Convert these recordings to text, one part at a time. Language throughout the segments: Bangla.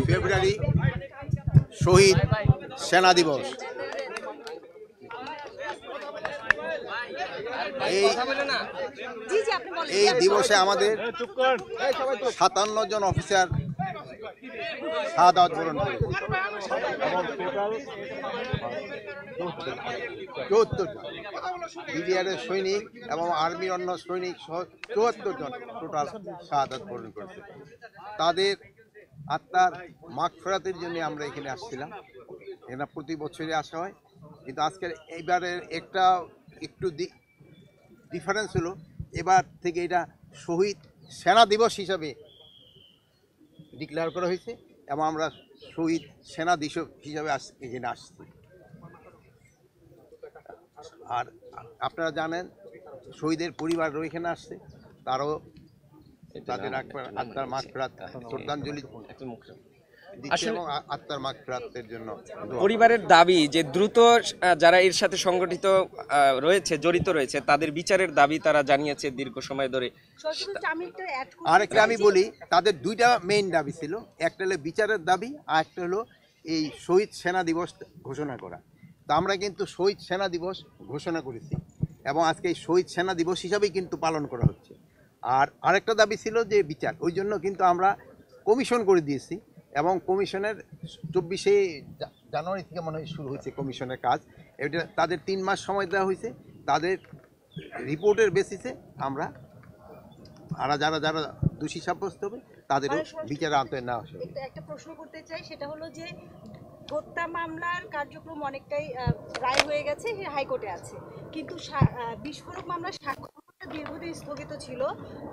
ফেব্রুয়ারি শহীদ সেনা দিবস। এই দিবসে আমাদের 57 জন অফিসার শাহাদাত বরণ করেছে এবং টোটাল 74 জন বিডিআরের সৈনিক এবং আর্মির অন্য সৈনিক সহ 74 জন টোটাল শাহাদাত বরণ করেছে। তাদের আত্মার মাগফিরাতের জন্য আমরা এখানে আসছিলাম। এখানে প্রতি বছরই আসা হয়, কিন্তু আজকের এইবারের একটু ডিফারেন্স হলো, এবার থেকে এটা শহীদ সেনা দিবস হিসাবে ডিক্লেয়ার করা হয়েছে এবং আমরা শহীদ সেনা দিবস হিসাবে এখানে আসছি। আর আপনারা জানেন শহীদের পরিবারও এখানে আসছে, তারও তাদের আত্মার মাগফিরাত শ্রদ্ধাঞ্জলি এবং আত্মার মাগফিরাতের জন্য পরিবারের দাবি যে দ্রুত যারা এর সাথে সংগঠিত রয়েছে, জড়িত রয়েছে, তাদের বিচারের দাবি তারা জানিয়েছে দীর্ঘ সময় ধরে। আরেকটা আমি বলি, তাদের দুইটা মেইন দাবি ছিল, একটা হলো বিচারের দাবি আর একটা হলো এই শহীদ সেনা দিবস ঘোষণা করা। তো আমরা কিন্তু শহীদ সেনা দিবস ঘোষণা করেছি এবং আজকে এই শহীদ সেনা দিবস হিসাবেই কিন্তু পালন করা হচ্ছে। আর আরেকটা দাবি ছিল যে বিচার, ওই জন্য কিন্তু আমরা কমিশন করে দিয়েছি এবং কমিশনের 24শে জানুয়ারি থেকে মনে হয় শুরু হয়েছে কমিশনের কাজ। এটা তাদের 3 মাস সময় দেওয়া হয়েছে। তাদের রিপোর্টের বেসিসে আমরা যারা যারা দোষী সাব্যস্ত হবে তাদেরও বিচারের আওতায় নেওয়া হবে। একটা প্রশ্ন করতে চাই, সেটা হলো যে হত্যা মামলার কার্যক্রম অনেকটাই রায় হয়ে গেছে, হাইকোর্টে আছে, কিন্তু বিস্ফোরক মামলার সাক্ষ্য দীর্ঘদিন স্থগিত ছিল।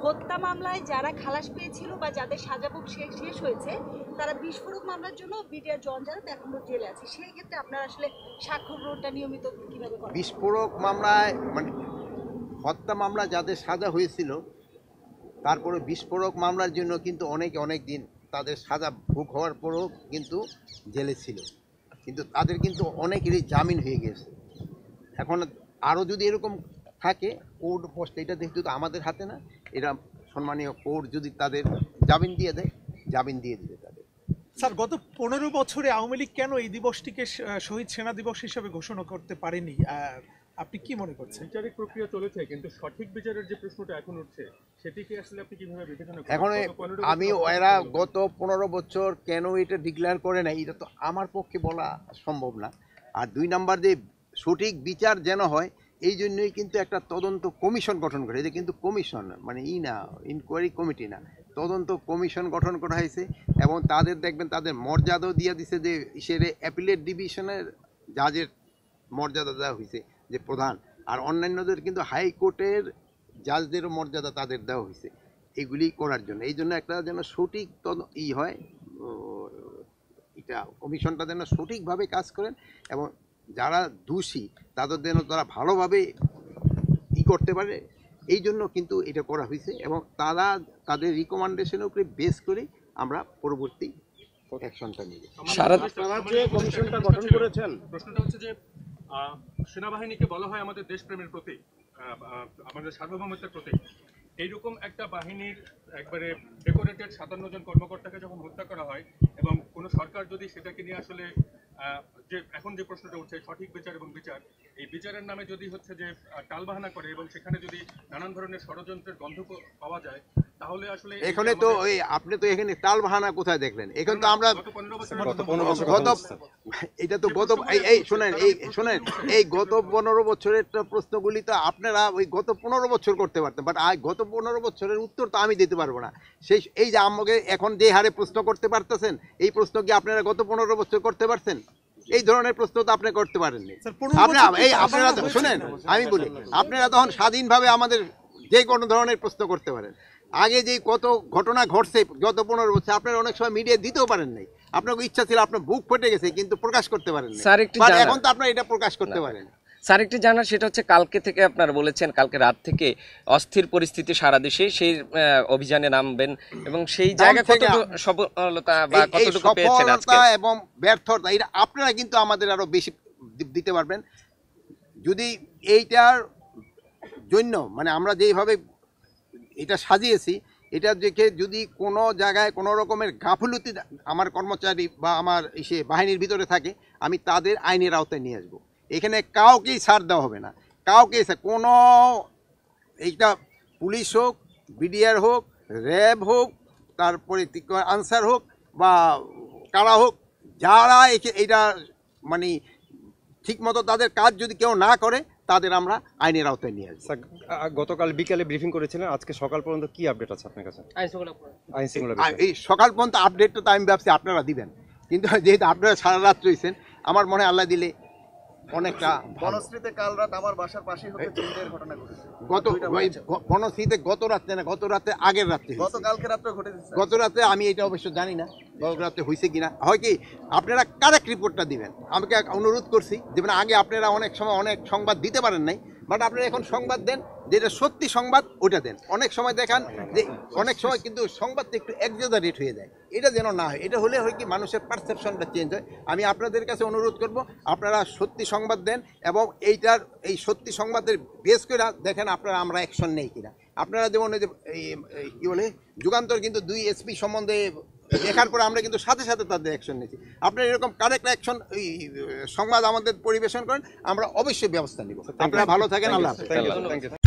হত্যা মামলায় যারা খালাস পেয়েছিল বা যাদের সাজাভোগ শেষ হয়েছে, তারা বিস্ফোরক মামলার জন্য বিডিআর জঞ্জালত এখনো জেলে আছে। সেই ক্ষেত্রে আপনারা আসলে সাক্ষ্য গ্রহণটা নিয়মিত কিভাবে করেন? বিস্ফোরক মামলায় মানে হত্যা মামলা যাদের সাজা হয়েছিল, তারপরে বিস্ফোরক মামলার জন্য কিন্তু অনেক দিন তাদের সাজা ভোগ হওয়ার পরেও কিন্তু জেলে ছিল, কিন্তু তাদের কিন্তু অনেকেরই জামিন হয়ে গেছে। এখন আরও যদি এরকম থাকে কোর্ট পোস্ট, এটা দেখতে তো আমাদের হাতে না, এরা সম্মানীয় কোর্ট যদি তাদের জামিন দিয়ে দেয়, জামিন দিয়ে দিবে তাদের। স্যার, গত 15 বছরে আওয়ামী লীগ কেন এই দিবসটিকে শহীদ সেনা দিবস হিসেবে ঘোষণা করতে পারেনি? আপনি কি মনে করছেন? বিচারিক প্রক্রিয়া চলেছে, কিন্তু সঠিক বিচারের যে প্রশ্নটা এখন উঠছে সেটিকে আসলে আপনি কিভাবে বিবেচনা করেন? এখন এরা গত 15 বছর কেন এটা ডিক্লেয়ার করে না, এটা তো আমার পক্ষে বলা সম্ভব না। আর 2 নাম্বার যে সঠিক বিচার যেন হয়, এই জন্যই কিন্তু একটা তদন্ত কমিশন গঠন করে। এটা কিন্তু কমিশন মানে ইনকোয়ারি কমিটি না, তদন্ত কমিশন গঠন করা হয়েছে এবং তাদের দেখবেন তাদের মর্যাদাও দিয়ে দিছে, যে ইসেরে অ্যাপিলেট ডিভিশনের জাজের মর্যাদা দেওয়া হয়েছে যে প্রধান, আর অন্যান্যদের কিন্তু হাইকোর্টের জাজদেরও মর্যাদা তাদের দেওয়া হয়েছে এগুলি করার জন্য। এই জন্য একটা যেন সঠিক হয়, এটা কমিশনটা যেন সঠিকভাবে কাজ করেন এবং যারা দোষী তাদের যেন তারা ভালোভাবে করতে পারে, এই জন্য কিন্তু এটা করা হয়েছে এবং তারা তাদের রিকমেন্ডেশনের উপরে বেস করে আমরা পরবর্তী অ্যাকশনটা নিব। আপনারা যে কমিশনটা গঠন করেছেন, প্রশ্নটা হচ্ছে যে সেনাবাহিনীকে বলা হয় আমাদের দেশপ্রেমের প্রতীক, আমাদের সার্বভৌমত্বের প্রতীক। এইরকম একটা বাহিনীর একবারে ডেকোরেটেড 57 জন কর্মকর্তাকে যখন হত্যা করা হয় এবং কোনো সরকার যদি সেটাকে নিয়ে আসলে যে এখন যে প্রশ্নটা উঠছে সঠিক বিচার এবং বিচার, এই বিচারের নামে যদি হচ্ছে যে টালবাহানা করে এবং সেখানে যদি নানান ধরনের ষড়যন্ত্রের গন্ধ পাওয়া যায়, তাহলে আসলে এখানে তো আপনি তো এখানে টালবাহানা কোথায় দেখলেন? এখানে তো আমরা এটা তো গত শোনেন এই গত 15 বছরের প্রশ্নগুলি তো আপনারা ওই গত 15 বছর করতে পারতেন, বাট গত 15 বছরের উত্তর তো আমি দিতে পারবো না। এই যে আমাকে এখন যে হারে প্রশ্ন করতে পারতেছেন, এই প্রশ্ন কি আপনারা গত 15 বছর করতে পারছেন? এই ধরনের প্রশ্ন তো আপনি করতে পারেননি। আপনারা শুনেন, আমি বলি, আপনারা তখন স্বাধীনভাবে আমাদের যে কোনো ধরনের প্রশ্ন করতে পারেন। আগে যে কত ঘটনা ঘটছে গত 15 বছর, আপনারা অনেক সময় মিডিয়া দিতেও পারেন নাই, আপনার ইচ্ছা ছিল, আপনার বুক ফেটে গেছে কিন্তু প্রকাশ করতে পারেন না। এখন তো আপনারা এটা প্রকাশ করতে পারেন। স্যার, একটি জানার সেটা হচ্ছে কালকে থেকে আপনারা বলেছেন কালকে রাত থেকে অস্থির পরিস্থিতি সারা দেশে, সেই অভিযানে নামবেন এবং সেই জায়গা কতটুকু সফলতা বা কতটুকু পেয়েছেন আজকে এবং ব্যর্থতা, এটা আপনারা কিন্তু আমাদের আরো বেশি দিতে পারবেন যদি এইটার জন্য মানে আমরা যেইভাবে এটা সাজিয়েছি এটা দেখে যদি কোনো জায়গায় কোনো রকমের গাফিলতি আমার কর্মচারী বা আমার সে বাহিনীর ভিতরে থাকে, আমি তাদের আইনের আওতায় নিয়ে আসবো। এখানে কাউকেই ছাড় দেওয়া হবে না, কাউকেই কোনো, এইটা পুলিশ হোক, বিডিআর হোক, র্যাব হোক, তারপরে আনসার হোক বা কারা হোক, যারা এইটা মানে ঠিকমতো তাদের কাজ যদি কেউ না করে, তাদের আমরা আইনের আওতায় নিয়ে আসবো। স্যার, গতকাল বিকালে ব্রিফিং করেছিলেন, আজকে সকাল পর্যন্ত কি আপডেট আছে আপনার কাছে আইন শৃঙ্খলা বিষয়ে? এই সকাল পর্যন্ত আপডেটটা তো আমি ভাবছি আপনারা দিবেন, কিন্তু যেহেতু আপনারা সারা রাত রয়েছেন, আমার মনে হয় আল্লাহ দিলে অনেকটা বনশ্রীতে কাল রাত আমার বাসার পাশেই হতে চিন্তার ঘটনা ঘটেছে। বনশ্রীতে গত রাত্রে না, গত রাতে আগের রাত্রে, গতকালকে রাত্রে ঘটেছে। গত রাতে আমি এটা অবশ্য জানি না গত রাতে হয়েছে কিনা। হয় কি আপনারা কারেক্ট রিপোর্টটা দিবেন, আমাকে অনুরোধ করছি দেবেন। আগে আপনারা অনেক সময় অনেক সংবাদ দিতে পারেন নাই, বাট আপনারা এখন সংবাদ দেন, যেটা সত্যি সংবাদ ওটা দেন। অনেক সময় দেখান যে অনেক সময় কিন্তু সংবাদটা একটু এক্সাজারেট হয়ে যায়, এটা যেন না হয়। এটা হলে হয় কি মানুষের পারসেপশনটা চেঞ্জ হয়। আমি আপনাদের কাছে অনুরোধ করব, আপনারা সত্যি সংবাদ দেন এবং এই সত্যি সংবাদের বেস করে দেখেন আপনারা আমরা অ্যাকশন নেই কিনা। আপনারা যেমন ওই যে কী বলে যুগান্তর কিন্তু 2 এসপি সম্বন্ধে দেখার পরে আমরা কিন্তু সাথে সাথে তাদের অ্যাকশন নিয়েছি। আপনারা এরকম কারেক্ট অ্যাকশন সংবাদ আমাদের পরিবেশন করেন, আমরা অবশ্যই ব্যবস্থা নিব। আপনারা ভালো থাকেন, আল্লাহ হাফেজ। Thank you.